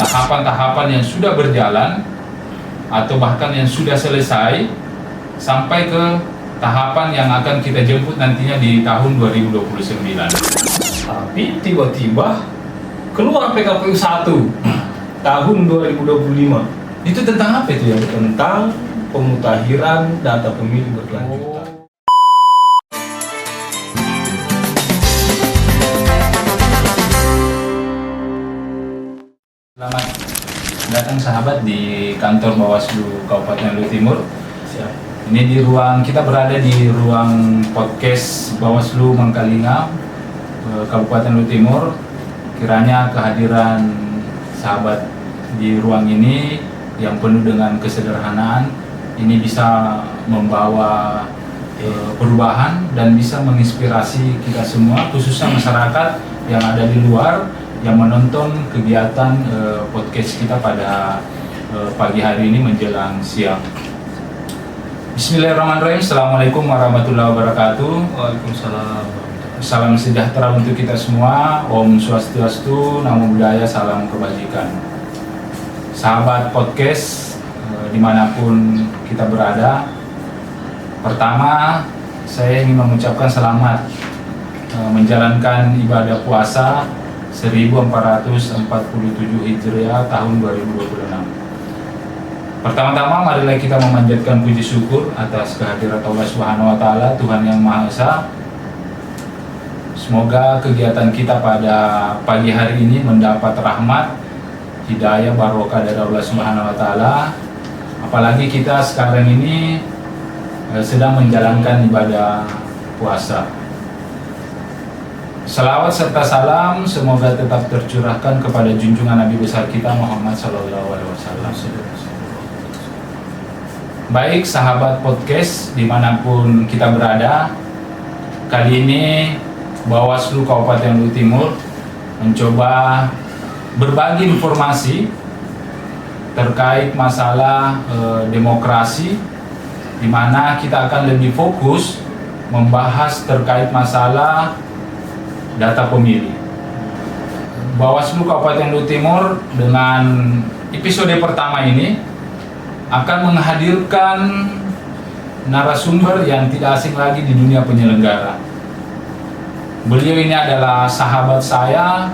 tahapan-tahapan yang sudah berjalan atau bahkan yang sudah selesai sampai ke tahapan yang akan kita jemput nantinya di tahun 2029. Tapi tiba-tiba keluar PKPU 1 tahun 2025. Itu tentang apa itu ya? Tentang pemutahiran data pemilih berkelanjutan. Selamat datang sahabat di kantor Bawaslu Kabupaten Luwu Timur. Siap. Ini kita berada di ruang podcast Bawaslu Mangkalinga, Kabupaten Luwu Timur. Kiranya kehadiran sahabat di ruang ini yang penuh dengan kesederhanaan ini bisa membawa perubahan dan bisa menginspirasi kita semua, khususnya masyarakat yang ada di luar yang menonton kegiatan podcast kita pada pagi hari ini menjelang siang. Bismillahirrahmanirrahim. Assalamualaikum warahmatullahi wabarakatuh. Waalaikumsalam. Salam sejahtera untuk kita semua. Om Swastiastu, Namo Buddhaya, salam kebajikan. Sahabat podcast dimanapun kita berada, pertama saya ingin mengucapkan selamat menjalankan ibadah puasa 1447 Hijriah tahun 2026. Pertama-tama marilah kita memanjatkan puji syukur atas kehadirat Allah Subhanahu wa taala, Tuhan yang Maha Esa. Semoga kegiatan kita pada pagi hari ini mendapat rahmat, hidayah, barokah dari Allah Subhanahu wa taala. Apalagi kita sekarang ini sedang menjalankan ibadah puasa. Salawat serta salam semoga tetap tercurahkan kepada junjungan Nabi besar kita Muhammad SAW. Baik sahabat podcast dimanapun kita berada, kali ini Bawaslu Kabupaten Luwu Timur mencoba berbagi informasi terkait masalah demokrasi, di mana kita akan lebih fokus membahas terkait masalah data pemilih. Bawaslu Kabupaten Luwu Timur dengan episode pertama ini akan menghadirkan narasumber yang tidak asing lagi di dunia penyelenggara. Beliau ini adalah sahabat saya,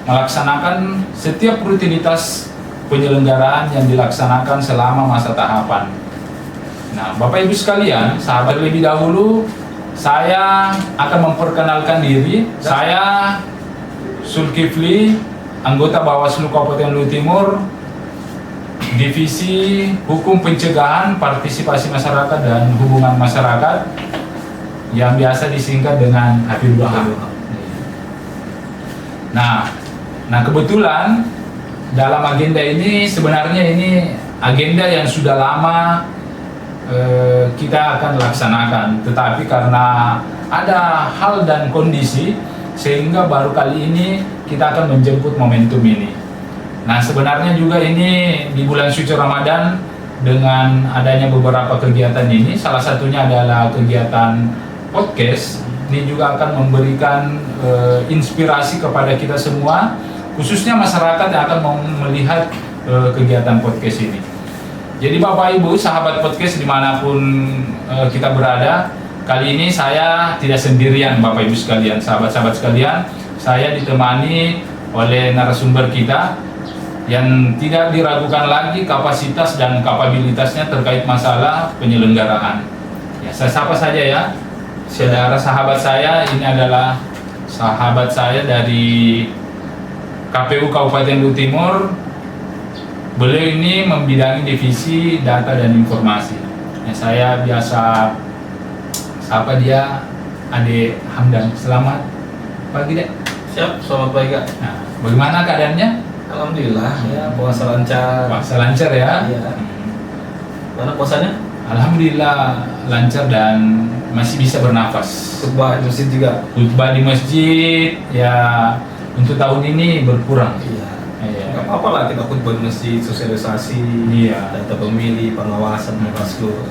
melaksanakan setiap rutinitas penyelenggaraan yang dilaksanakan selama masa tahapan. Nah, Bapak Ibu sekalian, sahabat, lebih dahulu saya akan memperkenalkan diri. Saya Zulkifli, anggota Bawaslu Kabupaten Luwu Timur, Divisi Hukum Pencegahan, Partisipasi Masyarakat dan Hubungan Masyarakat, yang biasa disingkat dengan Habibullah. Nah, kebetulan dalam agenda ini sebenarnya ini agenda yang sudah lama kita akan laksanakan, tetapi karena ada hal dan kondisi sehingga baru kali ini kita akan menjemput momentum ini. Nah, sebenarnya juga ini di bulan suci Ramadan dengan adanya beberapa kegiatan ini, salah satunya adalah kegiatan podcast. Ini juga akan memberikan inspirasi kepada kita semua, khususnya masyarakat yang akan melihat kegiatan podcast ini. Jadi Bapak Ibu, sahabat podcast dimanapun kita berada, kali ini saya tidak sendirian Bapak Ibu sekalian, sahabat-sahabat sekalian. Saya ditemani oleh narasumber kita yang tidak diragukan lagi kapasitas dan kapabilitasnya terkait masalah penyelenggaraan. Ya, saya sapa saja ya, saudara sahabat saya, ini adalah sahabat saya dari KPU Kabupaten Luwu Timur. Beliau ini membidangi divisi data dan informasi. Ya, saya biasa sapa dia Ade Hamdan. Selamat pagi, Dek. Siap, selamat pagi Kak. Nah, bagaimana keadaannya? Alhamdulillah ya, puasa lancar. Puasa lancar ya? Iya. Mana puasanya? Alhamdulillah lancar dan masih bisa bernafas. Khutbah di masjid juga. Khutbah di masjid ya untuk tahun ini berkurang. Iya. Iya. Gak apa-apa lah kita khutbah di masjid, sosialisasi, Iya. data pemilih, pengawasan, Bawaslu,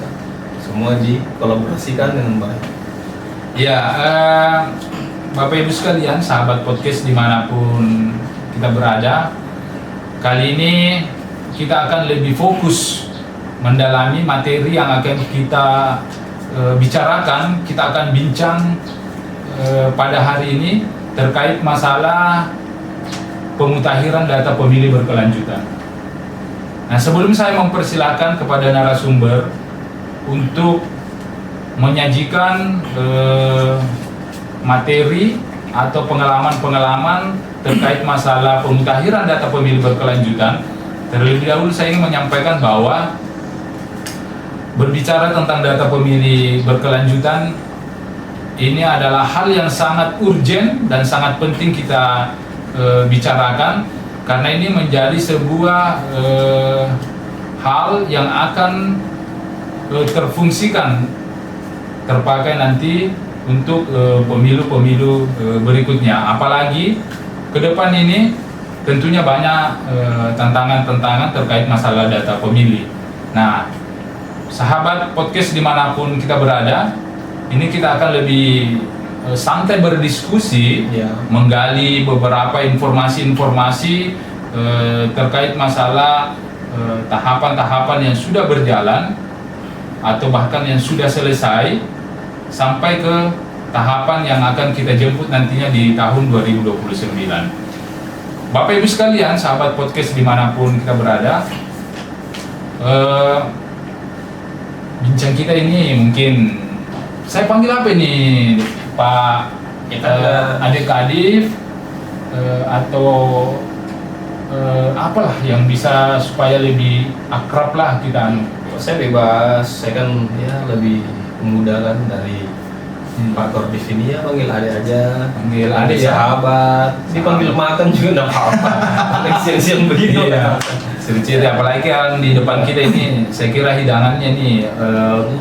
semua dikolaborasikan dengan baik. Ya, Bapak Ibu sekalian, sahabat podcast dimanapun kita berada, kali ini kita akan lebih fokus mendalami materi yang akan kita bicarakan. Kita akan bincang pada hari ini terkait masalah pemutahiran data pemilih berkelanjutan. Nah, sebelum saya mempersilahkan kepada narasumber untuk menyajikan materi atau pengalaman-pengalaman terkait masalah pemutahiran data pemilih berkelanjutan, terlebih dahulu saya ingin menyampaikan bahwa berbicara tentang data pemilih berkelanjutan ini adalah hal yang sangat urgent dan sangat penting kita bicarakan, karena ini menjadi sebuah hal yang akan terfungsikan, terpakai nanti untuk pemilu-pemilu berikutnya. Apalagi ke depan ini tentunya banyak tantangan-tantangan terkait masalah data pemilih. Nah, sahabat podcast dimanapun kita berada, ini kita akan lebih santai berdiskusi, menggali beberapa informasi-informasi terkait masalah tahapan-tahapan yang sudah berjalan atau bahkan yang sudah selesai sampai ke tahapan yang akan kita jemput nantinya di tahun 2029. Bapak Ibu sekalian, sahabat podcast dimanapun kita berada, bincang kita ini mungkin saya panggil apa ini, Pak Adik Kadif, atau apalah yang bisa supaya lebih akrab lah kita. Saya bebas, saya kan ya lebih muda kan dari Pak Kordif ini, ya panggil adik aja, Panggil adik ya. sahabat, dipanggil makan juga enggak apa-apa. Siang-siang begitu. Iya. Sedikit, apalagi yang di depan kita ini, saya kira hidangannya nih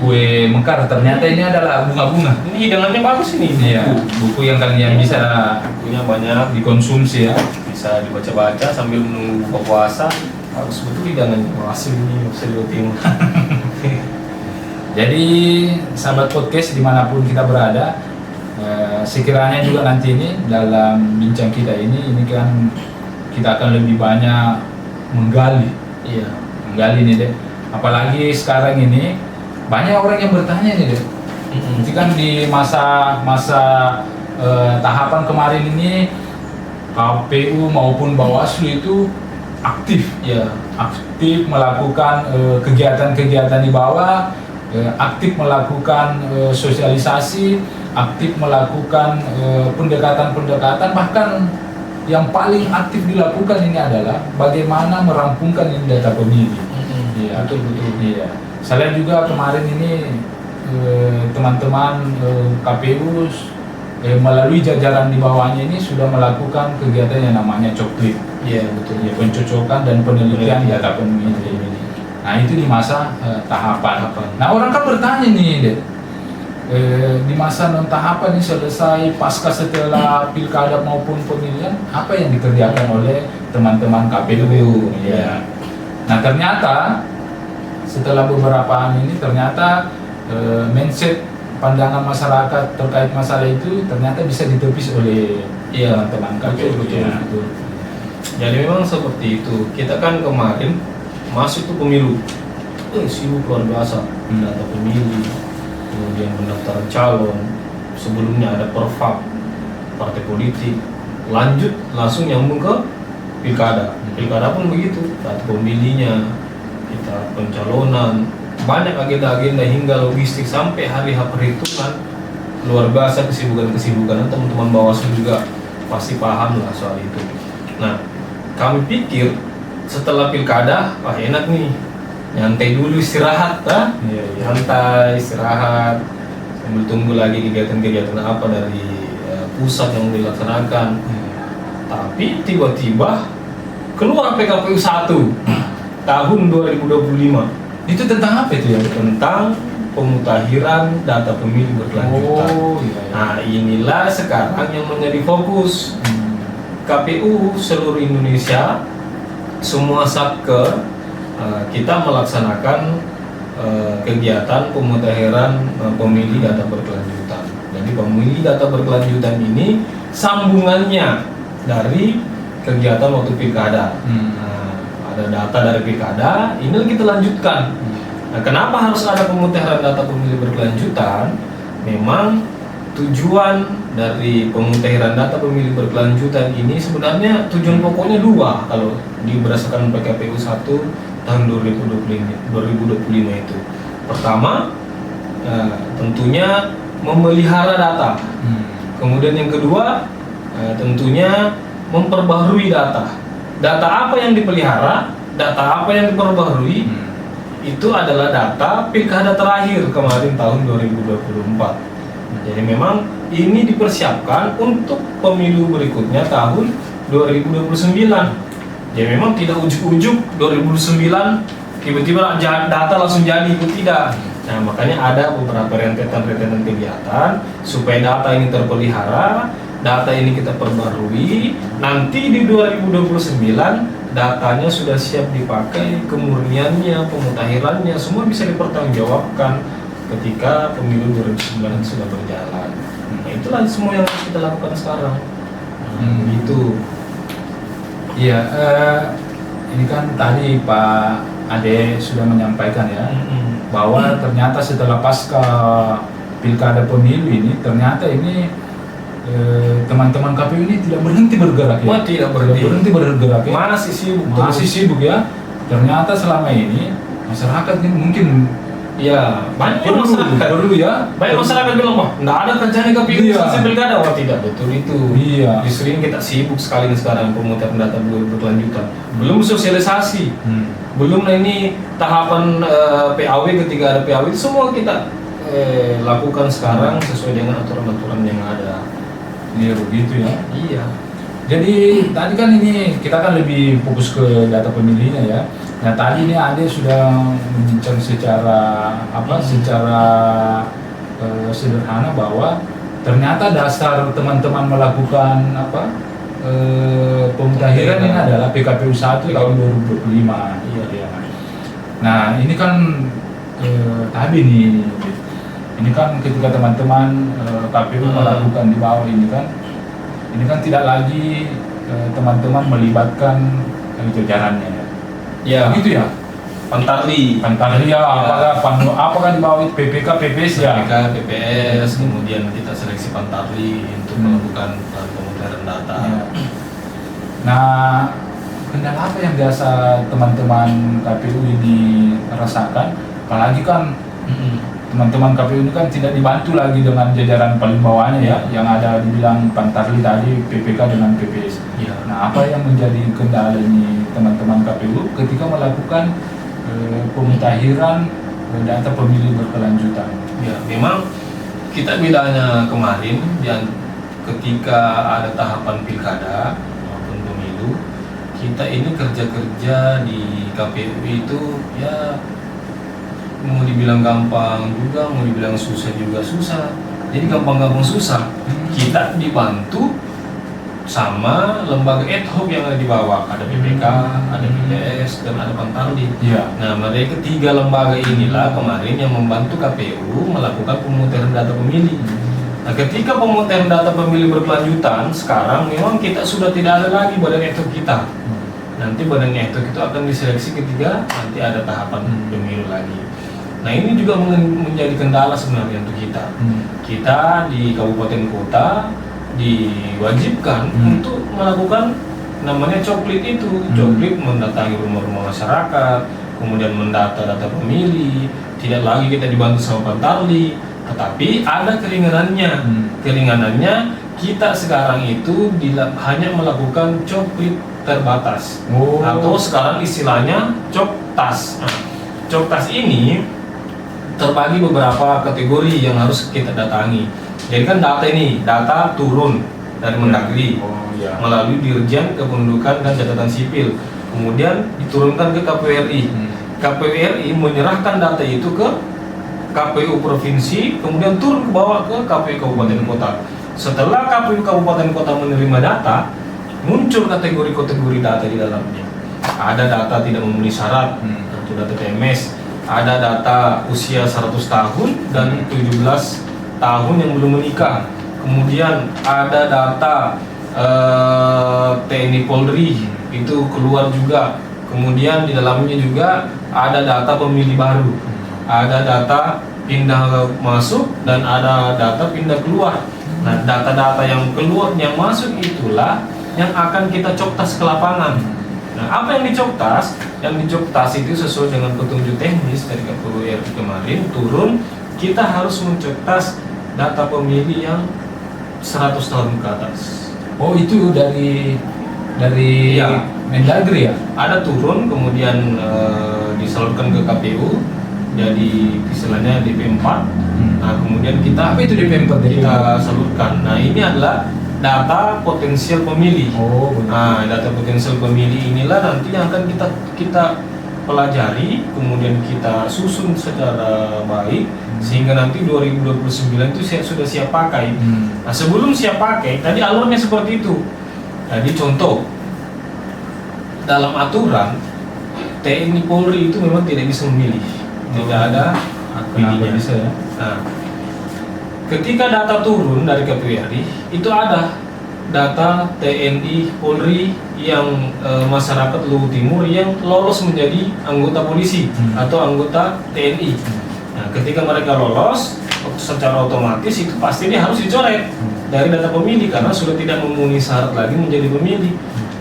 kue mekar, ternyata ini adalah bunga-bunga. Ini hidangannya bagus ini. Iya, buku yang kalian bisa Bukunya banyak, dikonsumsi ya. bisa dibaca-baca sambil menunggu buka puasa. Harus betul hidangannya. Hasil ini Serio Timur. Jadi sahabat podcast dimanapun kita berada, sekiranya juga nanti ini dalam bincang kita ini kan kita akan lebih banyak menggali nih deh. Apalagi sekarang ini banyak orang yang bertanya nih deh. Nanti kan di masa tahapan kemarin ini KPU maupun Bawaslu itu aktif melakukan kegiatan-kegiatan di bawah, aktif melakukan sosialisasi, aktif melakukan pendekatan-pendekatan, bahkan yang paling aktif dilakukan ini adalah bagaimana merampungkan ini data pemilih. Iya, Betul. Iya. Saya lihat juga kemarin ini teman-teman KPU melalui jajaran di bawahnya ini sudah melakukan kegiatan yang namanya coklit. Iya, betul. Ya, pencocokan dan penelitian data pemilih. Nah, itu di masa tahapan. Nah, orang kan bertanya nih, Dek, di masa non tahapan ini selesai pasca setelah pilkada maupun pemilihan, apa yang dikerjakan oleh teman-teman KPU? Ya. Nah, ternyata setelah beberapa hari ini ternyata mindset pandangan masyarakat terkait masalah itu ternyata bisa ditepis oleh teman-teman KPU. Betul. Jadi memang seperti itu. Kita kan kemarin masuk tuh pemilu, sibuk luar biasa, data pemilih, kemudian pendaftaran calon, sebelumnya ada perfak partai politik, lanjut langsung nyambung ke pilkada. Pilkada pun begitu, data pemilihnya, kita pencalonan, banyak agenda-agenda hingga logistik sampai hari H perhitungan. Luar biasa kesibukan-kesibukan. Teman-teman Bawaslu juga pasti paham lah soal itu. Nah, kami pikir setelah pilkada, wah enak nih, nyantai dulu, istirahat, nyantai, istirahat, sambil tunggu lagi kegiatan-kegiatan apa dari pusat yang dilaksanakan. Tapi tiba-tiba keluar PKPU 1 tahun 2025. Itu tentang apa itu ya? Tentang pemutahiran data pemilih berkelanjutan. Nah, inilah sekarang yang menjadi fokus. KPU seluruh Indonesia, semua satker, kita melaksanakan kegiatan pemutahiran pemilih data berkelanjutan. Jadi pemilih data berkelanjutan ini sambungannya dari kegiatan waktu pilkada. Nah, ada data dari pilkada, ini kita lanjutkan. Nah, kenapa harus ada pemutahiran data pemilih berkelanjutan? Memang tujuan dari pemutahiran data pemilih berkelanjutan ini sebenarnya tujuan pokoknya dua kalau berdasarkan PKPU 1 tahun 2025 itu. Pertama, tentunya memelihara data. Kemudian yang kedua, tentunya memperbaharui data. Data apa yang dipelihara, data apa yang diperbaharui, itu adalah data pilkada terakhir kemarin tahun 2024. Jadi memang ini dipersiapkan untuk pemilu berikutnya tahun 2029. Jadi memang tidak ujuk-ujuk 2009 tiba-tiba data langsung jadi, itu tidak. Nah, makanya ada beberapa rentetan kegiatan supaya data ini terpelihara, data ini kita perbarui. Nanti di 2029 datanya sudah siap dipakai, kemurniannya, pemutahirannya semua bisa dipertanggungjawabkan ketika pemilu 2009 sudah berjalan. Nah, itulah semua yang harus kita lakukan sekarang. Gitu. Iya, ini kan tadi Pak Ade sudah menyampaikan ya, bahwa ternyata setelah pasca pilkada pemilu ini, ternyata ini teman-teman KPU ini tidak berhenti bergerak ya. Wah, tidak berhenti bergerak ya. Masih sibuk ya. Ternyata selama ini masyarakat ini mungkin ya banyak masyarakat perlu ya. Banyak masyarakat bilang, wah nggak ada kerjaan KPU selesai pilkada. Wah, tidak betul itu. Iya. Justru ini kita sibuk sekali sekarang pemutahiran data berkelanjutan. Belum sosialisasi, belum ini tahapan PAW, ketika ada PAW itu semua kita lakukan sekarang sesuai dengan aturan-aturan yang ada. Iya begitu ya. Iya. Jadi tadi kan ini kita kan lebih fokus ke data pemilihnya ya. Nah tadi ini Ade sudah membincang secara secara sederhana bahwa ternyata dasar teman-teman melakukan pemutahiran ini adalah PKPU 1 tahun 2025. Iya. Nah ini kan tadi nih, ini kan ketika teman-teman KPU melakukan di bawah ini kan tidak lagi teman-teman melibatkan jajarannya ya. Ya, gitu ya. Pantarli ya, apakah di bawah PPK, PPS ya? PPK, PPS, kemudian kita seleksi Pantarli untuk melakukan pemutahiran data. Ya. Nah, kendala apa yang biasa teman-teman KPU ini rasakan? Apalagi kan teman-teman KPU ini kan tidak dibantu lagi dengan jajaran paling bawahnya ya, yang ada dibilang Pantarli tadi, PPK dengan PPS. Ya. Nah, apa yang menjadi kendala ini teman-teman KPU ketika melakukan pemutahiran data pemilih berkelanjutan? Ya, memang kita bedanya kemarin ketika ada tahapan pilkada maupun pemilu, kita ini kerja di KPU itu ya mau dibilang gampang juga, mau dibilang susah juga susah. Jadi gampang-gampang susah. Kita dibantu sama lembaga ad hoc yang ada di bawah, ada PPK, ada PPS, dan ada Pantarli. Ya. Nah, mereka ketiga lembaga inilah kemarin yang membantu KPU melakukan pemutahiran data pemilih. Nah, ketika pemutahiran data pemilih berkelanjutan, sekarang memang kita sudah tidak ada lagi badan ad hoc kita. Nanti badan ad hoc itu akan diseleksi ketika nanti ada tahapan pemilu lagi. Nah, ini juga menjadi kendala sebenarnya untuk kita. Kita di kabupaten kota diwajibkan untuk melakukan namanya coklit itu. Coklit mendatangi rumah-rumah masyarakat, kemudian mendata data pemilih. Tidak lagi kita dibantu sama Pantarli, tetapi ada keringanannya. Keringanannya kita sekarang itu hanya melakukan coklit terbatas. Atau sekarang istilahnya coktas. Nah, coktas ini terbagi beberapa kategori yang harus kita datangi. Jadi kan data turun dari Mendagri melalui Dirjen Kependudukan dan Catatan Sipil, kemudian diturunkan ke KPU RI. KPU RI menyerahkan data itu ke KPU provinsi, kemudian turun ke bawah ke KPU kabupaten kota. Setelah KPU kabupaten kota menerima data, muncul kategori-kategori data di dalamnya. Ada data tidak memenuhi syarat, itu data TMS. Ada data usia 100 tahun dan 17 tahun yang belum menikah. Kemudian ada data TNI Polri itu keluar juga. Kemudian di dalamnya juga ada data pemilih baru, ada data pindah masuk dan ada data pindah keluar. Nah, data-data yang keluar, yang masuk itulah yang akan kita coktas ke lapangan. Nah, apa yang dicoktas? Yang dicoktas itu sesuai dengan petunjuk teknis dari KPU RI kemarin turun, kita harus mencoktas data pemilih yang 100 tahun ke atas. Oh, itu dari Iya. Mendagri ya? Ada turun, kemudian disalurkan ke KPU, jadi istilahnya DP4. Nah, kemudian kita Apa itu DP4? kita salurkan. Nah, ini adalah data potensial pemilih. Oh, benar. Nah, data potensial pemilih inilah nanti yang akan kita pelajari, kemudian kita susun secara baik sehingga nanti 2029 itu sudah siap pakai. Nah, sebelum siap pakai, tadi alurnya seperti itu. Jadi contoh, dalam aturan TNI Polri itu memang tidak bisa memilih, tidak ada Kenapa pilihnya. bisa ya? Nah, ketika data turun dari KPU RI, itu ada data TNI Polri yang masyarakat Luwu Timur yang lolos menjadi anggota polisi atau anggota TNI. Nah, ketika mereka lolos, secara otomatis itu pasti dia harus dicoret dari data pemilih karena sudah tidak memenuhi syarat lagi menjadi pemilih.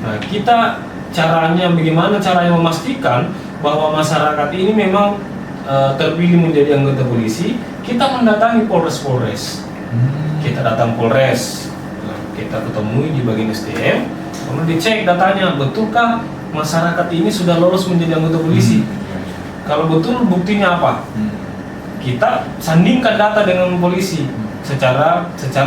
Nah, kita bagaimana caranya memastikan bahwa masyarakat ini memang terpilih menjadi anggota polisi? Kita mendatangi Polres. Kita datang Polres, kita ketemui di bagian SDM, kemudian dicek datanya, betulkah masyarakat ini sudah lolos menjadi anggota polisi? Kalau betul, buktinya apa? Kita sandingkan data dengan polisi secara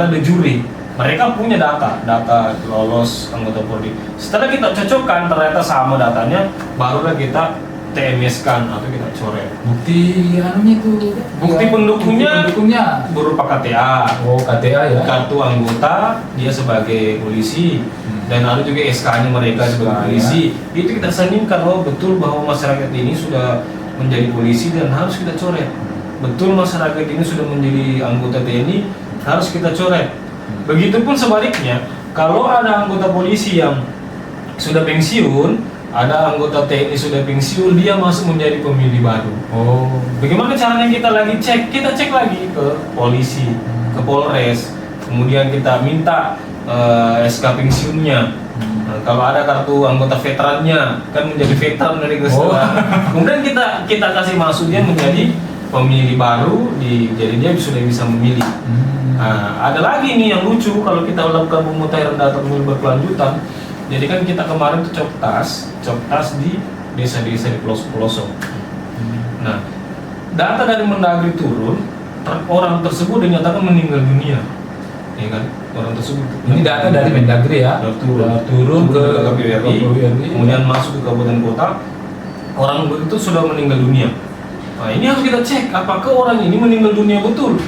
de jure. Mereka punya data lolos anggota Polri. Setelah kita cocokkan ternyata sama datanya, barulah kita TMS-kan atau kita coret. Bukti anunya itu. Bukti pendukungnya berupa KTA. Oh, KTA ya. Kartu anggota dia sebagai polisi dan ada juga SK-nya mereka sebagai polisi. Itu kita sandingkan, oh betul bahwa masyarakat ini sudah menjadi polisi dan harus kita coret. Betul masyarakat ini sudah menjadi anggota TNI, harus kita coret. Begitupun sebaliknya, kalau ada anggota polisi yang sudah pensiun, ada anggota TNI sudah pensiun, dia masuk menjadi pemilih baru. Oh, Bagaimana caranya kita lagi cek? Kita cek lagi ke polisi, ke Polres, kemudian kita minta SK pensiunnya. Nah, kalau ada kartu anggota veterannya, kan menjadi veteran dari keseluruhan. Kemudian kita kasih masuk dia menjadi pemilih baru, jadi dia sudah bisa memilih. Nah, ada lagi nih yang lucu kalau kita lakukan pemutahiran data pemilih berkelanjutan. Jadi kan kita kemarin tuh coktas di desa-desa di pelosok-pelosok. Nah, data dari Mendagri turun, orang tersebut dinyatakan meninggal dunia, ya kan? Orang tersebut. ini data dari Mendagri ya. Turun ke KPU RI. kemudian masuk ke kabupaten kota, orang itu sudah meninggal dunia. Nah, ini harus kita cek apakah orang ini meninggal dunia betul.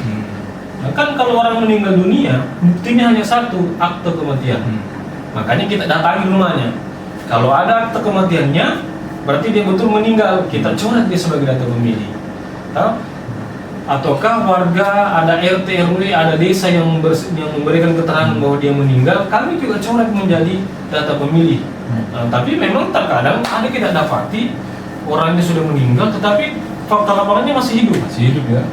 Nah, kan kalau orang meninggal dunia, buktinya hanya satu, akte kematian. Makanya kita datangi rumahnya. Kalau ada akte kematiannya, berarti dia betul meninggal. Kita coret dia sebagai data pemilih. Ataukah warga, ada RT RW, ada desa yang memberikan keterangan bahwa dia meninggal, kami juga coret menjadi data pemilih. Nah, tapi memang terkadang ada kita dapati orangnya sudah meninggal, tetapi fakta lapangannya masih hidup. Masih hidup ya.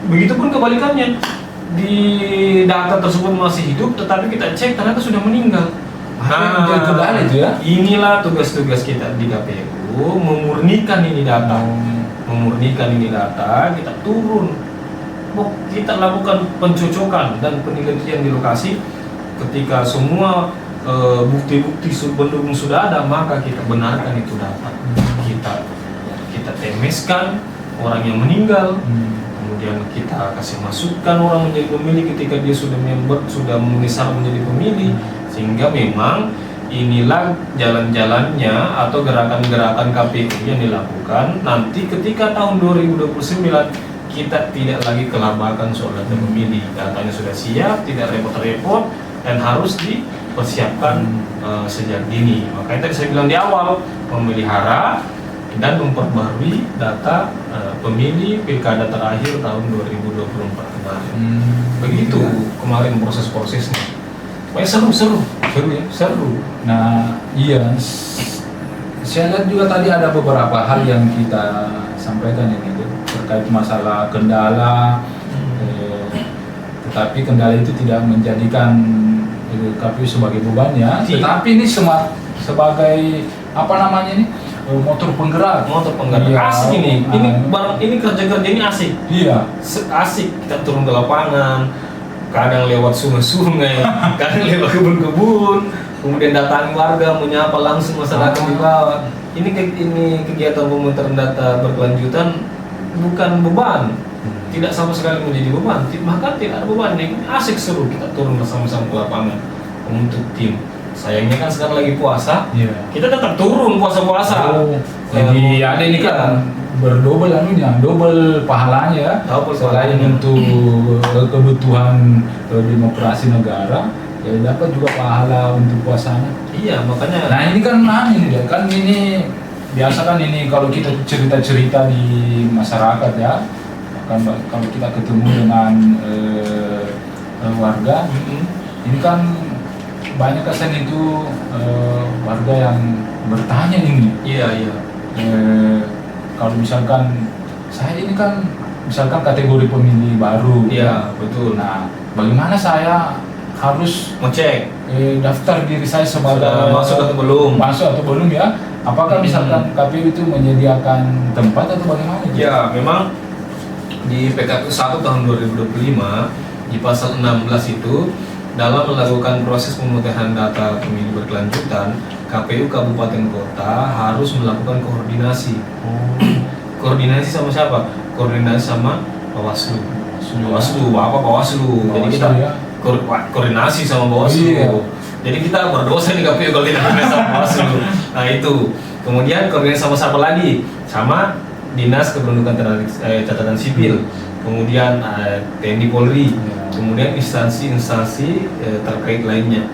Begitupun kebalikannya, di data tersebut masih hidup, tetapi kita cek ternyata sudah meninggal. Jadi kendala itu ya. Inilah tugas-tugas kita di KPU, memurnikan ini data. Memurnikan ini data, kita turun, kita lakukan pencocokan dan penelitian di lokasi. Ketika semua bukti-bukti pendukung sudah ada, maka kita benarkan itu data. Kita temeskan orang yang meninggal, kemudian kita kasih masukan orang menjadi pemilih ketika dia sudah memenuhi syarat menjadi pemilih, sehingga memang inilah jalan-jalannya atau gerakan-gerakan KPU yang dilakukan nanti ketika tahun 2029 kita tidak lagi kelabakan soal data pemilih. Datanya sudah siap, tidak repot-repot dan harus dipersiapkan sejak dini. Makanya tadi saya bilang di awal, memelihara dan memperbarui data pemilih pilkada terakhir tahun 2024 kemarin. Begitu kemarin proses-prosesnya. Pokoknya seru ya, seru. Nah, iya. Saya lihat juga tadi ada beberapa hal yang kita sampaikan ini terkait masalah kendala, tetapi kendala itu tidak menjadikan KPU sebagai beban ya. Tetapi ini sebagai apa namanya ini motor penggerak. Iya. Asik ini kerja ini asik. Iya. Asik kita turun ke lapangan, kadang lewat sungai-sungai, kadang lewat kebun-kebun, kemudian datangi warga, menyapa langsung masyarakat di bawah. Ini kegiatan pemutaran data berkelanjutan bukan beban, tidak sama sekali menjadi beban, bahkan tidak ada beban. Ini asik, seru, kita turun bersama-sama ke lapangan untuk tim. Sayangnya kan sekarang lagi puasa, kita tetap turun puasa-puasa. Jadi ada ini kan berdobel double pahalanya. Selain untuk kebutuhan demokrasi negara, ya dapat juga pahala untuk puasanya. Iya, makanya. Nah ini kan ini biasa kan ini kalau kita cerita-cerita di masyarakat ya, kan kalau kita ketemu dengan warga, ini kan banyak kesan itu warga yang bertanya ini. Iya. Kalau misalkan saya ini kan misalkan kategori pemilih baru. Iya, betul. Nah, bagaimana saya harus ngecek daftar diri saya sebagai masuk atau belum ya? Apakah misalkan KPU itu menyediakan tempat atau bagaimana? Ya, memang di PKPU 1 tahun 2025 di pasal 16 itu dalam melakukan proses pemutaran data pemilih berkelanjutan, KPU kabupaten kota harus melakukan koordinasi. Koordinasi sama siapa? Koordinasi sama Bawaslu. Bawaslu. Jadi kita koordinasi sama Bawaslu. Jadi kita berdosa di KPU kalau tidak koordinasi sama Bawaslu. Nah itu. Kemudian koordinasi sama siapa lagi? Sama Dinas Kependudukan Catatan Sipil. Kemudian TNI Polri, kemudian instansi-instansi terkait lainnya.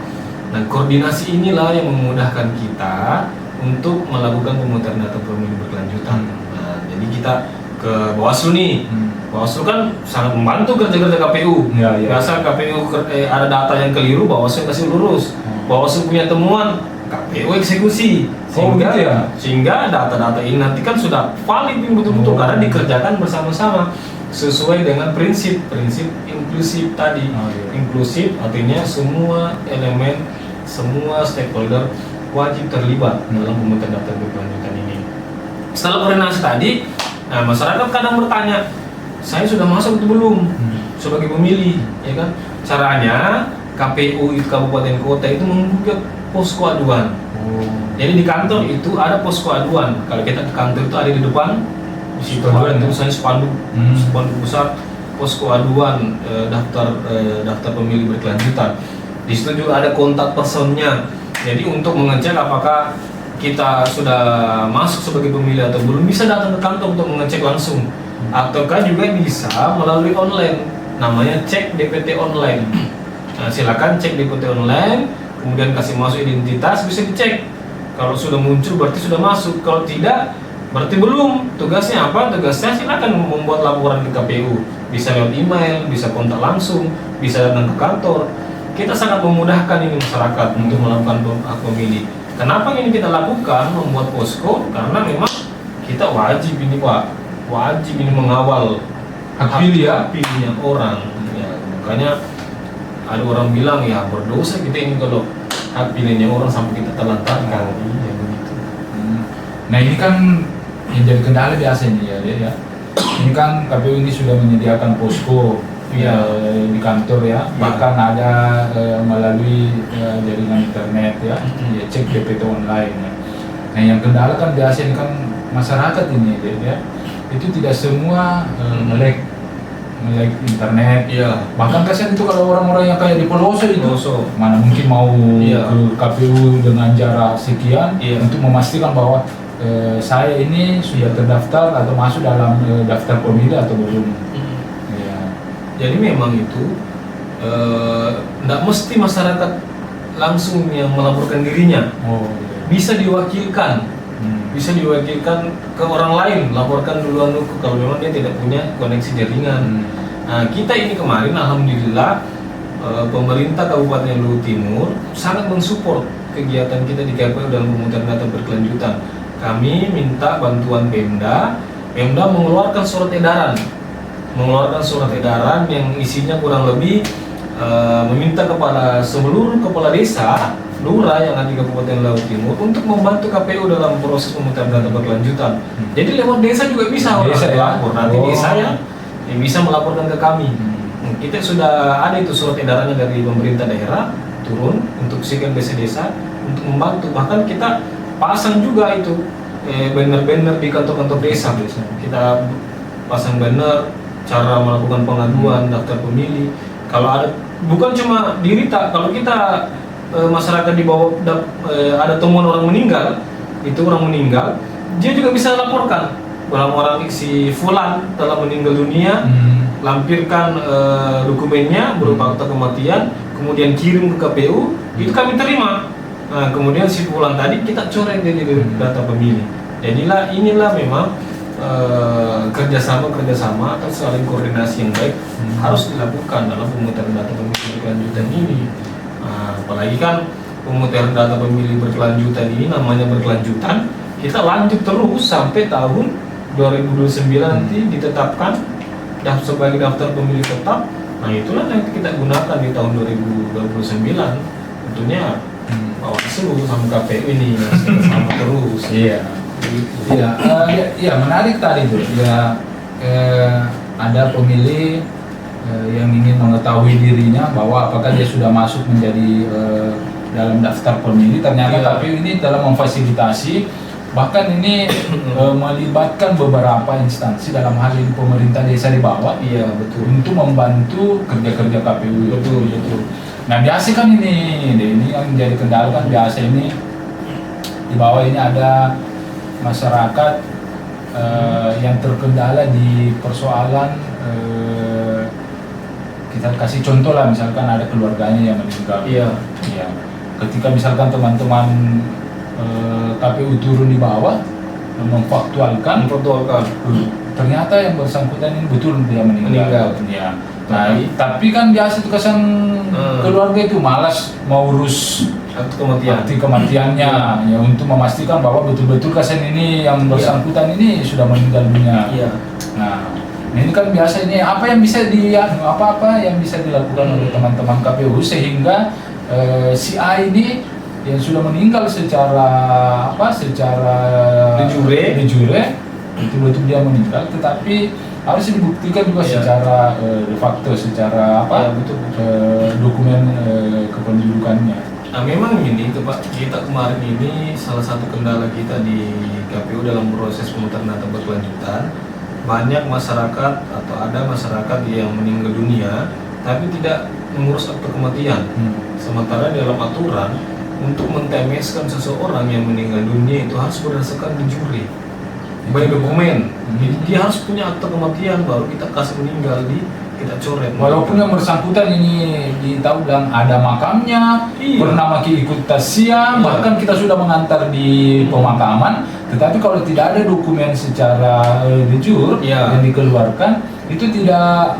Nah, koordinasi inilah yang memudahkan kita untuk melakukan pemutaran data pemilih berkelanjutan. Nah, jadi kita ke Bawaslu nih. Bawaslu kan sangat membantu kerja-kerja KPU. Biasa KPU ada data yang keliru, Bawaslu kasih lurus. Bawaslu punya temuan, KPU eksekusi. Sehingga data-data ini nanti kan sudah valid betul-betul karena dikerjakan bersama-sama sesuai dengan prinsip inklusif tadi. Inklusif artinya semua elemen, semua stakeholder wajib terlibat dalam pemutaran data berkelanjutan ini. Setelah koordinasi tadi, nah masyarakat kadang bertanya, saya sudah masuk atau belum sebagai pemilih, ya kan? Caranya KPU Kabupaten Kota itu membuka posko aduan. Jadi di kantor itu ada posko aduan. Kalau kita ke kantor itu ada di depan. Di situ ada tulisannya spanduk besar posko aduan daftar pemilih berkelanjutan. Di situ juga ada kontak personnya. Jadi untuk mengecek apakah kita sudah masuk sebagai pemilih atau belum, bisa datang ke kantor untuk mengecek langsung. Ataukah juga bisa melalui online, namanya cek DPT online. Nah, silakan cek DPT online, kemudian kasih masuk identitas, bisa dicek. Kalau sudah muncul berarti sudah masuk. Kalau tidak, berarti belum. Tugasnya apa? Tugasnya silakan membuat laporan ke KPU. Bisa lewat email, bisa kontak langsung, bisa datang ke kantor. Kita sangat memudahkan ini masyarakat untuk melakukan hak pemilih. Kenapa ini kita lakukan, membuat posko? Karena memang kita wajib ini Pak, wajib ini mengawal hak pilihnya orang. Ya, makanya ada orang bilang ya berdosa kita ini kalau hak pilihnya orang sampai kita telantarkan. Iya begitu. Nah ini kan yang jadi kendala biasanya ya. Ini kan KPU ini sudah menyediakan posko di kantor ya, bahkan ada melalui jaringan internet ya, cek DPT online ya. Nah yang kendala kan biasanya kan masyarakat ini ya, itu tidak semua melek internet. Bahkan kasihan itu kalau orang-orang yang kayak di pelosok itu, mana mungkin mau ke KPU dengan jarak sekian untuk memastikan bahwa saya ini sudah terdaftar atau masuk dalam daftar pemilih atau belum. Jadi memang itu tidak mesti masyarakat langsung yang melaporkan dirinya. Bisa diwakilkan Bisa diwakilkan ke orang lain, laporkan duluan kalau memang dia tidak punya koneksi jaringan. Nah, kita ini kemarin alhamdulillah pemerintah Kabupaten Luwu Timur sangat mensupport kegiatan kita di KPU dalam pemutaran data berkelanjutan. Kami minta bantuan Pemda mengeluarkan surat edaran yang isinya kurang lebih meminta kepada seluruh kepala desa, lurah yang ada di Kabupaten Luwu Timur untuk membantu KPU dalam proses pemutaran data berkelanjutan. Jadi lewat desa juga bisa orang melapor. Nanti desa yang bisa melaporkan ke kami. Kita sudah ada itu surat edarannya dari pemerintah daerah turun untuk siapkan desa-desa untuk membantu. Bahkan kita pasang juga itu banner-banner di kantor-kantor desa. Kita pasang banner cara melakukan pengaduan daftar pemilih. Kalau ada, bukan cuma di Rita, kalau kita masyarakat di bawah ada temuan orang meninggal, dia juga bisa laporkan orang si Fulan telah meninggal dunia, lampirkan dokumennya berupa akta kematian, kemudian kirim ke KPU, itu kami terima. Nah, kemudian si Fulan tadi kita coret dari data pemilih. Jadilah inilah memang kerjasama atau saling koordinasi yang baik harus dilakukan dalam pemutaran data pemilih berkelanjutan ini. Nah, apalagi kan pemutaran data pemilih berkelanjutan ini namanya berkelanjutan, kita lanjut terus sampai tahun 2029 nanti ditetapkan sebagai daftar pemilih tetap. Nah, itulah yang kita gunakan di tahun 2029. Tentunya Bawaslu sama KPU ini sama terus. Iya. Iya, menarik tadi tuh. Ya, ada pemilih yang ingin mengetahui dirinya bahwa apakah dia sudah masuk menjadi dalam daftar pemilih. Ternyata KPU ini dalam memfasilitasi, bahkan ini melibatkan beberapa instansi, dalam hal ini pemerintah desa di bawah. Iya, betul. Untuk membantu kerja-kerja KPU. Betul. Nah, biasa kan ini yang menjadi kendala kan biasa ini di bawah ini ada masyarakat yang terkendala di persoalan, kita kasih contoh lah, misalkan ada keluarganya yang meninggal. Iya. Ketika misalkan teman-teman KPU turun di bawah memfaktualkan, ternyata yang bersangkutan ini betul dia meninggal. Ya. Nah, tapi kan biasa itu kesan keluarga itu malas mau urus akte kematiannya, ya, untuk memastikan bahwa betul-betul kesan ini yang bersangkutan ini sudah meninggal dunia. Nah, ini kan biasa ini apa yang bisa yang bisa dilakukan oleh teman-teman KPU sehingga si A ini yang sudah meninggal secara de jure betul-betul dia meninggal, tetapi harus dibuktikan juga secara de facto, secara dokumen kependudukannya. Nah, memang ini Pak, kita kemarin ini salah satu kendala kita di KPU dalam proses pemutaran data berkelanjutan, banyak masyarakat atau ada masyarakat yang meninggal dunia tapi tidak mengurus akte kematian. Sementara dalam aturan untuk mentemeskan seseorang yang meninggal dunia itu harus berdasarkan de jure, baik dokumen. Jadi dia harus punya akte kematian baru kita kasih meninggal kita coret. Walaupun yang bersangkutan ini tahu bilang ada makamnya, pernah ikut tasya, bahkan kita sudah mengantar di pemakaman, tetapi kalau tidak ada dokumen secara de jure yang dikeluarkan, itu tidak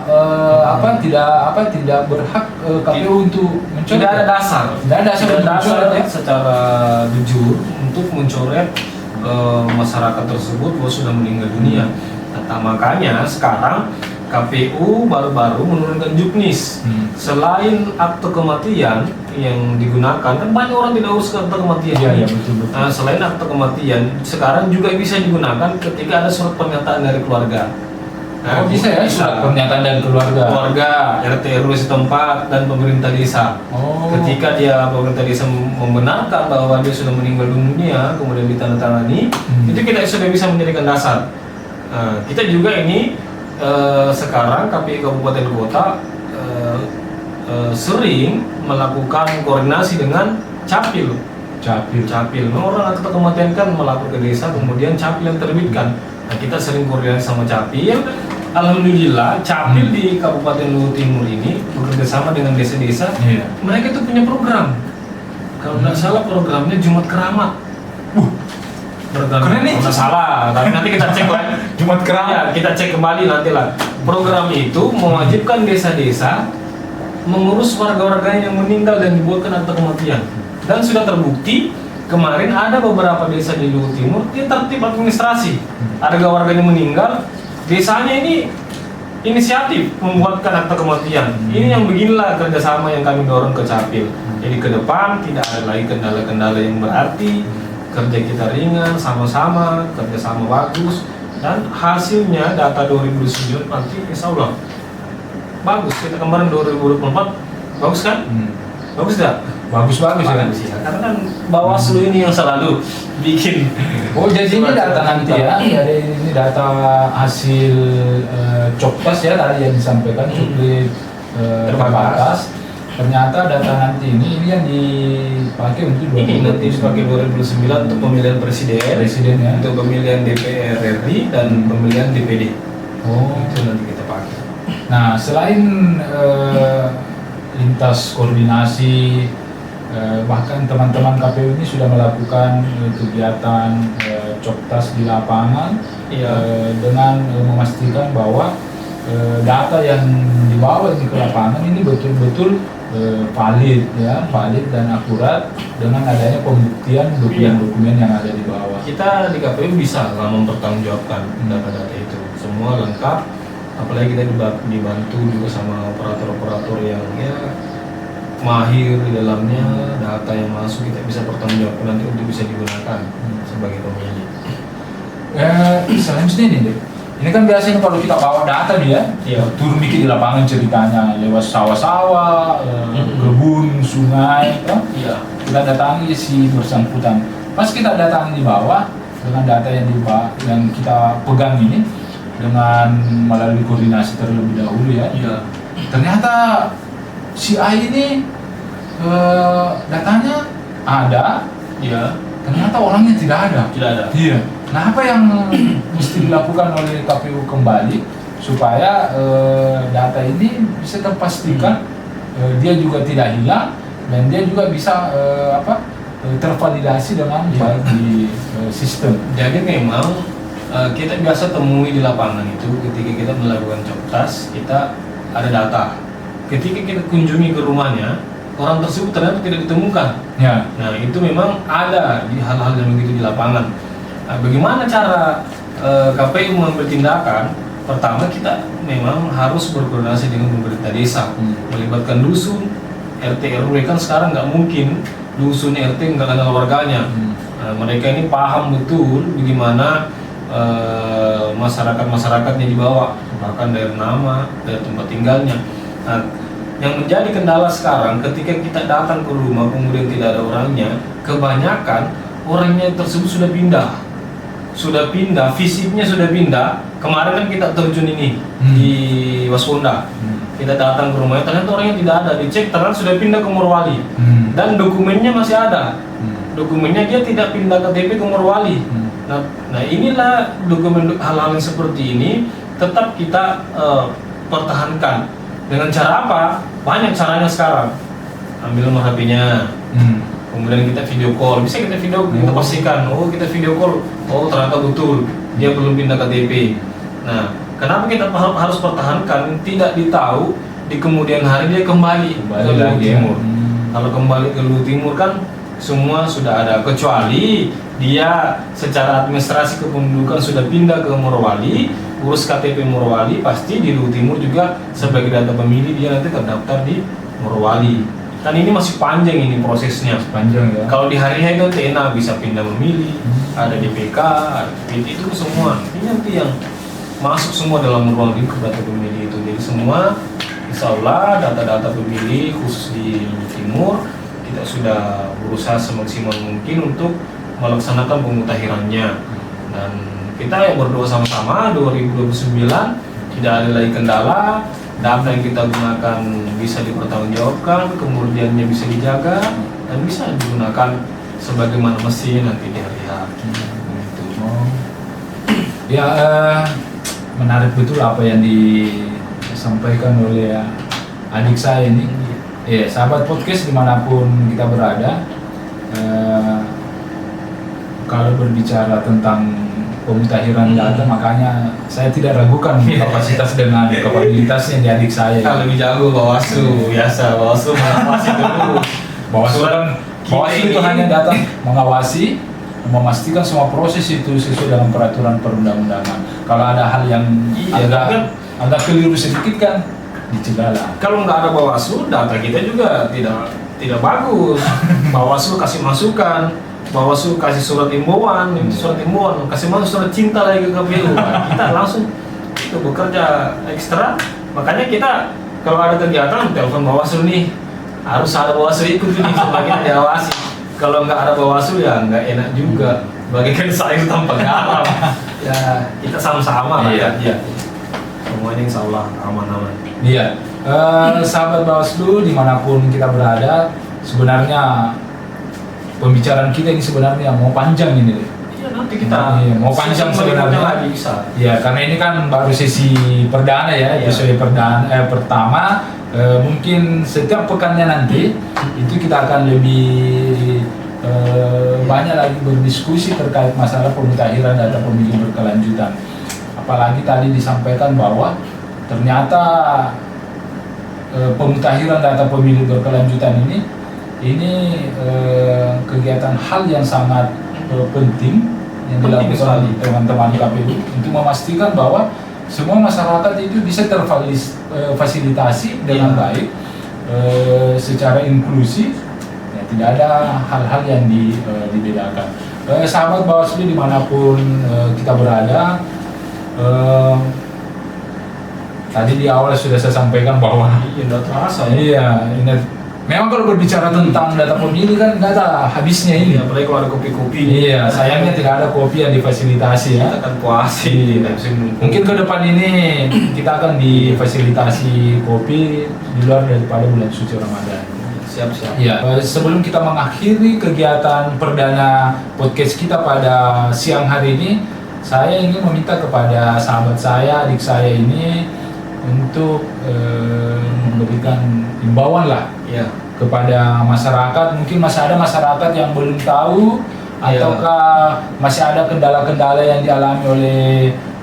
tidak berhak KPU untuk mencoret. Tidak ada dasar secara de jure untuk mencoret masyarakat tersebut bahwa sudah meninggal dunia. Nah, makanya sekarang KPU baru-baru menurunkan juknis. Selain akte kematian yang digunakan, kan banyak orang tidak urus akte kematian. Betul. Nah, selain akte kematian, sekarang juga bisa digunakan ketika ada surat pernyataan dari keluarga. Nah, bisa ya, surat pernyataan dari keluarga, RT RW setempat dan pemerintah desa. Ketika pemerintah desa membenarkan bahwa dia sudah meninggal dunia, kemudian ditandatangani, itu kita sudah bisa menjadikan dasar. Nah, kita juga ini sekarang KPU Kabupaten Kota sering melakukan koordinasi dengan Capil. Orang akte kematian kan melapor ke desa, kemudian Capil yang terbitkan. Nah, kita sering koordinasi sama Capil. Alhamdulillah Capil di Kabupaten Luwu Timur ini bekerja sama dengan desa-desa. Mereka itu punya program. Kalau tidak salah programnya Jumat Keramat. Keren nih. Nggak salah, tapi nanti kita cek lah. Jumat Kerang. Ya, kita cek kembali nanti lah. Program itu mewajibkan desa-desa mengurus warga-warganya yang meninggal dan dibuatkan akta kematian. Dan sudah terbukti kemarin ada beberapa desa di Luhut Timur dia tertib administrasi. Ada warganya meninggal, desanya ini inisiatif membuatkan akta kematian. Ini yang beginilah kerjasama yang kami dorong ke Capil. Jadi ke depan tidak ada lagi kendala-kendala yang berarti, kerja kita ringan, sama-sama, kerjasama bagus, dan hasilnya data 2029 nanti insya Allah bagus. Kita kemarin 2024 bagus kan? Bagus tidak? Bagus ya. Karena kan Bawaslu ini yang selalu bikin. Oh, jadi ini data nanti ya? Ada ini data hasil Coktas ya tadi yang disampaikan cuplik terbatas. Ternyata data nanti ini yang dipakai untuk Ini nanti dipakai 2009 untuk pemilihan presiden ya. untuk pemilihan DPR RI dan pemilihan DPD. Oh, itu nanti kita pakai. Nah, selain lintas koordinasi, bahkan teman-teman KPU ini sudah melakukan kegiatan Coktas di lapangan dengan memastikan bahwa data yang dibawa ini ke lapangan ini betul-betul valid dan akurat dengan adanya pembuktian dokumen-dokumen yang ada di bawah. Kita di KPU bisa lah mempertanggungjawabkan data-data itu semua lengkap, apalagi kita dibantu juga sama operator-operator yang mahir di dalamnya. Data yang masuk kita bisa pertanggungjawabkan nanti untuk bisa digunakan sebagai pemilih. Selanjutnya nih, ini kan biasanya kalau kita bawa data turun dikit di lapangan ceritanya lewat sawah-sawah, kebun, sungai, kita datangi si bersangkutan. Pas kita datangi di bawah dengan data yang kita pegang ini dengan melalui koordinasi terlebih dahulu ternyata si A ini datanya ada, ternyata orangnya tidak ada. Iya. Nah, apa yang mesti dilakukan oleh KPU kembali supaya data ini bisa terpastikan dia juga tidak hilang dan dia juga bisa tervalidasi dengan baik di sistem. Jadi memang kita biasa temui di lapangan itu ketika kita melakukan Coktas, kita ada data. Ketika kita kunjungi ke rumahnya, orang tersebut ternyata tidak ditemukan. Ya. Nah, itu memang ada di hal-hal yang begitu di lapangan. Nah, bagaimana cara KPU mengambil tindakan? Pertama, kita memang harus berkoordinasi dengan pemerintah desa, melibatkan dusun, RT RW. Kan sekarang nggak mungkin dusun RT nggak kenal warganya. Nah, mereka ini paham betul bagaimana masyarakat-masyarakatnya dibawa, bahkan dari nama, dari tempat tinggalnya. Nah, yang menjadi kendala sekarang ketika kita datang ke rumah kemudian tidak ada orangnya, kebanyakan orangnya tersebut sudah pindah, fisiknya sudah pindah. Kemarin kan kita terjun ini di Wasponda, kita datang ke rumahnya, ternyata orangnya tidak ada, dicek ternyata sudah pindah ke Morowali, dan dokumennya masih ada. Dokumennya dia tidak pindah KTP ke Morowali. Nah, inilah dokumen hal-hal yang seperti ini tetap kita pertahankan. Dengan cara apa? Banyak caranya sekarang. Ambil nomor HP-nya, kemudian kita video call. Bisa kita video, kita pastikan, kita video call, ternyata betul dia belum pindah KTP. Nah, kenapa kita harus pertahankan? Tidak ditahu di kemudian hari dia kembali ke Luhut Timur. Kalau kembali ke Luhut Timur kan semua sudah ada, kecuali dia secara administrasi kependudukan sudah pindah ke Morowali, urus KTP Morowali, pasti di Luhut Timur juga sebagai data pemilih dia nanti terdaftar di Morowali. Kan ini masih panjang ini prosesnya. Panjang ya. Kalau di hari itu TNA bisa pindah memilih, ada DPK, ada PT, itu semua. Ini nanti yang masuk semua dalam ruang lingkup data pemilih itu. Jadi semua insya Allah data-data pemilih khusus di Luhut Timur kita sudah berusaha semaksimal mungkin untuk melaksanakan pemutakhirannya, dan kita yang berdoa sama-sama 2029 tidak ada lagi kendala, data yang kita gunakan bisa dipertanggungjawabkan, kemudiannya bisa dijaga dan bisa digunakan sebagaimana mestinya nanti di hari H. Ya, menarik betul apa yang disampaikan oleh adik saya ini. Sahabat podcast dimanapun kita berada, kalau berbicara tentang pemutakhiran data, makanya saya tidak ragukan kapasitas dengan kapabilitasnya di adik saya. Kan lebih jago Bawaslu, biasa Bawaslu mengawasi dulu. Bawaslu itu hanya datang mengawasi, memastikan semua proses itu sesuai dengan peraturan perundang-undangan. Kalau ada hal yang agak keliru sedikit kan dicegah lah. Kalau nggak ada Bawaslu, data kita juga tidak bagus. Bawaslu kasih masukan, Bawaslu kasih surat imbauan, kasih masuk surat cinta lagi ke KPU. Nah, kita langsung itu bekerja ekstra. Makanya kita kalau ada kegiatan telepon Bawaslu nih, harus ada Bawaslu ikut nih sebagian diawasi. Kalau nggak ada Bawaslu ya nggak enak juga. Bagaikan sayur tanpa garam. Ya kita sama-sama lah ya. Semuanya insya Allah aman-aman. Iya, sahabat Bawaslu dimanapun kita berada, sebenarnya pembicaraan kita ini sebenarnya mau panjang ini deh. Iya nanti kita mau panjang sebenarnya lagi bisa. Iya, karena ini kan baru sesi perdana ya, episode pertama. Mungkin setiap pekannya nanti itu kita akan lebih banyak lagi berdiskusi terkait masalah pemutakhiran data pemilih berkelanjutan. Apalagi tadi disampaikan bahwa ternyata pemutakhiran data pemilih berkelanjutan ini kegiatan hal yang sangat penting yang dilakukan teman-teman KPU untuk memastikan bahwa semua masyarakat itu bisa terfasilitasi dengan baik secara inklusif, ya, tidak ada hal-hal yang dibedakan. Sahabat Bawaslu dimanapun kita berada, tadi di awal sudah saya sampaikan bahwa tidak terasa iya, memang kalau berbicara tentang data pemilih kan data habisnya ini. Apalagi kalau ada kopi-kopi. Iya, sayangnya tidak ada kopi yang difasilitasi ya. Kita akan puasi. Mungkin ke depan ini kita akan difasilitasi kopi di luar daripada bulan suci Ramadan. Siap-siap. Ya, sebelum kita mengakhiri kegiatan perdana podcast kita pada siang hari ini, saya ingin meminta kepada sahabat saya, adik saya ini untuk memberikan himbauan lah kepada masyarakat. Mungkin masih ada masyarakat yang belum tahu ataukah masih ada kendala-kendala yang dialami oleh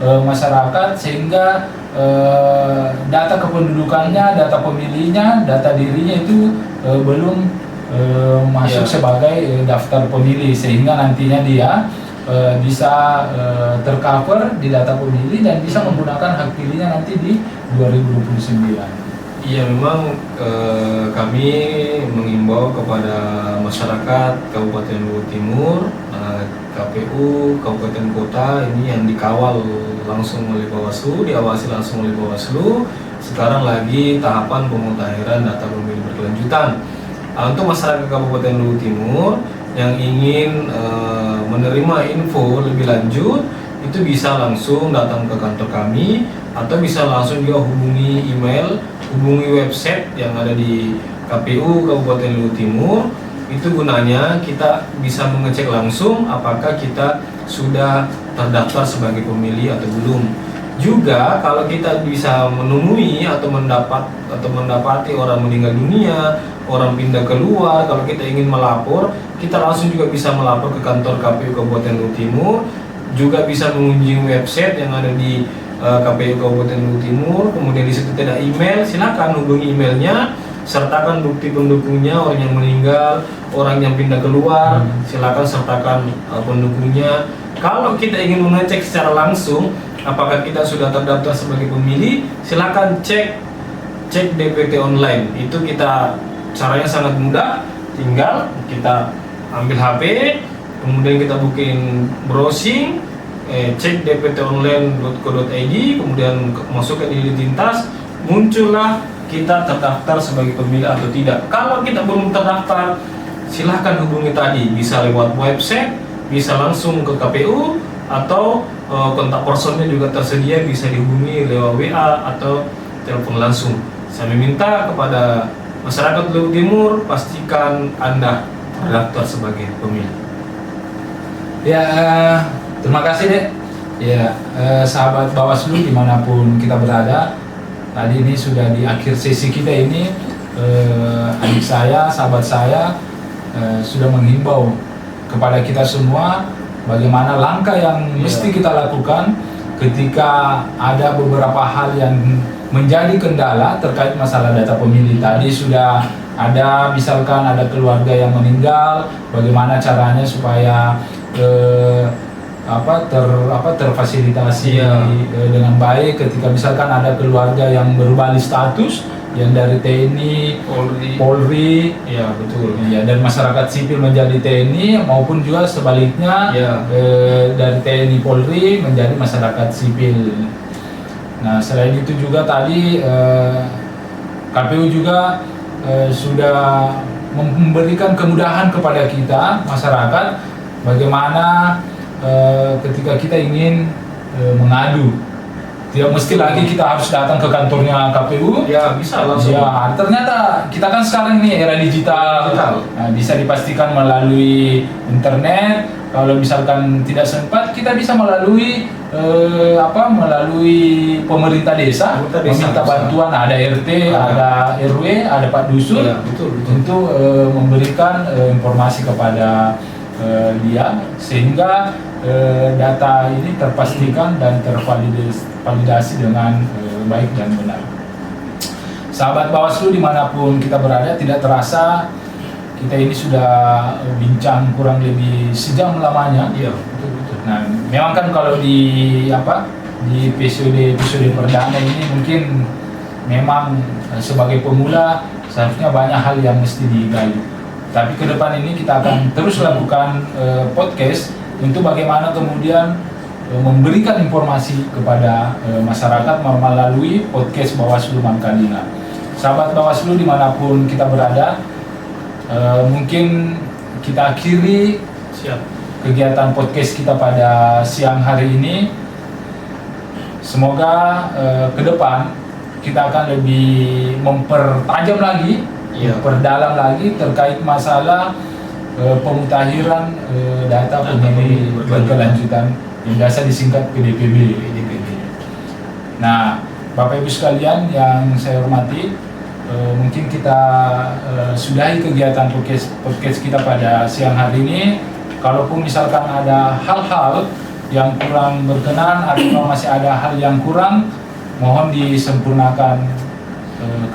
masyarakat sehingga data kependudukannya, data pemilihnya, data dirinya itu belum masuk sebagai daftar pemilih, sehingga nantinya dia bisa tercover di data pemilih dan bisa menggunakan hak pilihnya nanti di 2029. Iya, memang kami mengimbau kepada masyarakat Kabupaten Luwu Timur, KPU, Kabupaten Kota ini yang dikawal langsung oleh Bawaslu, diawasi langsung oleh Bawaslu. Sekarang lagi tahapan pemutakhiran data pemilih berkelanjutan. Untuk masyarakat Kabupaten Luwu Timur yang ingin menerima info lebih lanjut, itu bisa langsung datang ke kantor kami atau bisa langsung juga hubungi email, hubungi website yang ada di KPU Kabupaten Luwu Timur. Itu gunanya kita bisa mengecek langsung apakah kita sudah terdaftar sebagai pemilih atau belum. Juga kalau kita bisa menemui atau mendapati orang meninggal dunia, orang pindah keluar, kalau kita ingin melapor, kita langsung juga bisa melapor ke kantor KPU Kabupaten Luwu Timur. Juga bisa mengunjungi website yang ada di KPU Kabupaten Luwu Timur. Kemudian di situ ada email, silakan hubungi emailnya, sertakan bukti pendukungnya, orang yang meninggal, orang yang pindah keluar, silakan sertakan pendukungnya. Kalau kita ingin mengecek secara langsung apakah kita sudah terdaftar sebagai pemilih, silakan cek DPT online. Itu kita caranya sangat mudah, tinggal kita ambil HP, kemudian kita booking browsing, cek dptonline.co.id, kemudian masukkan identitas, muncullah kita terdaftar sebagai pemilih atau tidak. Kalau kita belum terdaftar, silahkan hubungi tadi, bisa lewat website, bisa langsung ke KPU, atau kontak personnya juga tersedia, bisa dihubungi lewat WA atau telepon langsung. Saya meminta kepada masyarakat Luwu Timur, pastikan Anda terdaftar sebagai pemilih. Ya, terima kasih deh. Ya, sahabat Bawaslu dimanapun kita berada, tadi ini sudah di akhir sesi kita ini, adik saya, sahabat saya sudah menghimbau kepada kita semua bagaimana langkah yang mesti kita lakukan ketika ada beberapa hal yang menjadi kendala terkait masalah data pemilih. Tadi sudah ada, misalkan ada keluarga yang meninggal, bagaimana caranya supaya terfasilitasi dengan baik ketika misalkan ada keluarga yang berubah status yang dari TNI, Polri, ya betul, ya, dan masyarakat sipil menjadi TNI maupun juga sebaliknya dari TNI Polri menjadi masyarakat sipil. Nah, selain itu juga tadi KPU juga sudah memberikan kemudahan kepada kita masyarakat bagaimana ketika kita ingin mengadu, tidak mesti lagi kita harus datang ke kantornya KPU. Ya, bisa langsung. Ya, ternyata kita kan sekarang ini era digital. Nah, bisa dipastikan melalui internet. Kalau misalkan tidak sempat, kita bisa melalui melalui pemerintah desa, meminta bantuan. Ada RT, ada RW, ada Pak Dusun, untuk memberikan informasi kepada dia, sehingga data ini terpastikan dan tervalidasi dengan baik dan benar. Sahabat Bawaslu dimanapun kita berada, tidak terasa kita ini sudah bincang kurang lebih sejam lamanya. Iya. Nah, memang kan kalau di episode perdana ini mungkin memang sebagai pemula seharusnya banyak hal yang mesti digali. Tapi ke depan ini kita akan terus lakukan podcast untuk bagaimana kemudian memberikan informasi kepada masyarakat melalui podcast Bawaslu Mangkalina. Sahabat Bawaslu dimanapun kita berada, mungkin kita akhiri kegiatan podcast kita pada siang hari ini. Semoga ke depan kita akan lebih mempertajam lagi, memperdalam lagi terkait masalah pemutahiran data pemilih berkelanjutan yang biasa disingkat PDPB. Nah, Bapak Ibu sekalian yang saya hormati, mungkin kita sudahi kegiatan podcast kita pada siang hari ini. Kalaupun misalkan ada hal-hal yang kurang berkenan atau masih ada hal yang kurang, mohon disempurnakan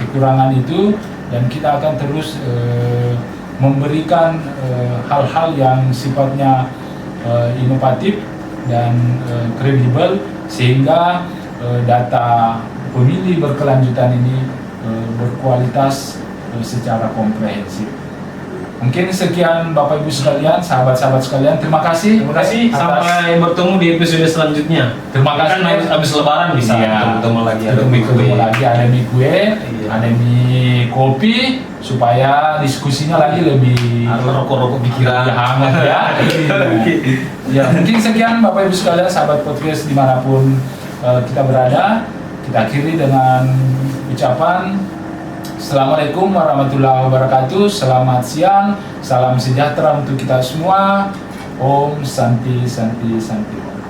kekurangan itu, dan kita akan terus memberikan hal-hal yang sifatnya inovatif dan kredibel, sehingga data pemilih berkelanjutan ini berkualitas secara komprehensif. Mungkin sekian Bapak Ibu sekalian, sahabat-sahabat sekalian, terima kasih. Sampai bertemu di episode selanjutnya. Terima kasih. Kan habis lebaran bisa ketemu lagi, ada mie kue, ada mie kopi, supaya diskusinya lagi lebih rokok-rokok pikiran hangat ya. Ya, mungkin sekian Bapak Ibu sekalian, sahabat podcast dimanapun kita berada, kita akhiri dengan ucapan Assalamualaikum warahmatullahi wabarakatuh. Selamat siang, salam sejahtera untuk kita semua. Om Santi Santi Santi.